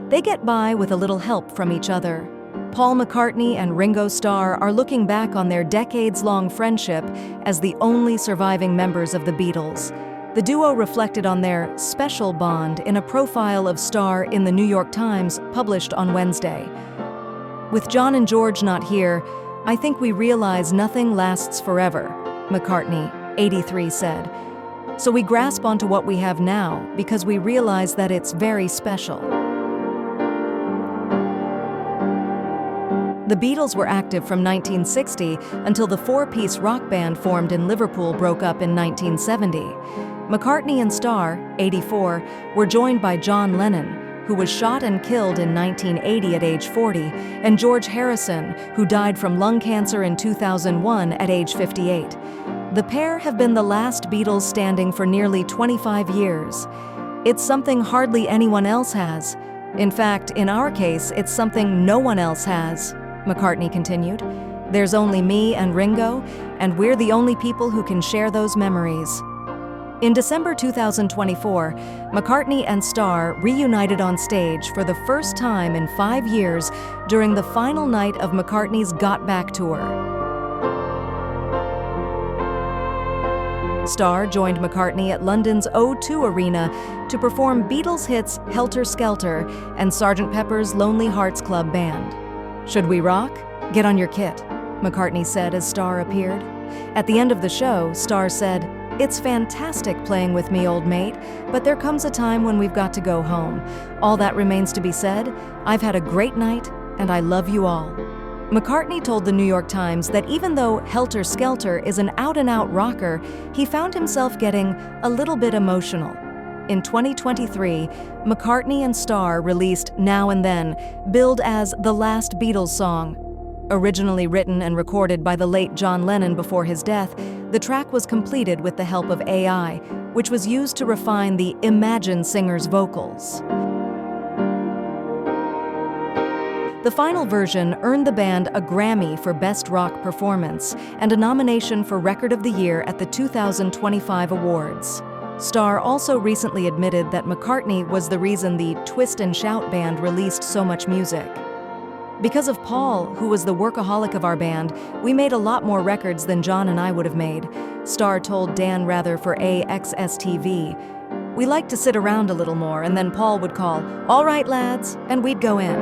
They get by with a little help from each other. Paul McCartney and Ringo Starr are looking back on their decades-long friendship as the only surviving members of the Beatles. The duo reflected on their special bond in a profile of Starr in the New York Times published on Wednesday. "With John and George not here, I think we realize nothing lasts forever," McCartney, 83, said. "So we grasp onto what we have now because we realize that it's very special." The Beatles were active from 1960 until the four-piece rock band formed in Liverpool broke up in 1970. McCartney and Starr, 84, were joined by John Lennon, who was shot and killed in 1980 at age 40, and George Harrison, who died from lung cancer in 2001 at age 58. The pair have been the last Beatles standing for nearly 25 years. "It's something hardly anyone else has. In fact, in our case, it's something no one else has," McCartney continued. "There's only me and Ringo, and we're the only people who can share those memories." In December 2024, McCartney and Starr reunited on stage for the first time in 5 years during the final night of McCartney's Got Back tour. Starr joined McCartney at London's O2 Arena to perform Beatles hits Helter Skelter and Sgt. Pepper's Lonely Hearts Club Band. "Should we rock? Get on your kit," McCartney said as Starr appeared. At the end of the show, Starr said, "It's fantastic playing with me, old mate, but there comes a time when we've got to go home. All that remains to be said. I've had a great night, and I love you all." McCartney told the New York Times that even though Helter Skelter is an out-and-out rocker, he found himself getting a little bit emotional. In 2023, McCartney and Starr released Now and Then, billed as the last Beatles song. Originally written and recorded by the late John Lennon before his death, the track was completed with the help of AI, which was used to refine the Imagine singer's vocals. The final version earned the band a Grammy for Best Rock Performance and a nomination for Record of the Year at the 2025 awards. Starr also recently admitted that McCartney was the reason the Twist and Shout band released so much music. "Because of Paul, who was the workaholic of our band, we made a lot more records than John and I would have made," Starr told Dan Rather for AXS-TV. "We liked to sit around a little more, and then Paul would call, 'All right, lads,' and we'd go in."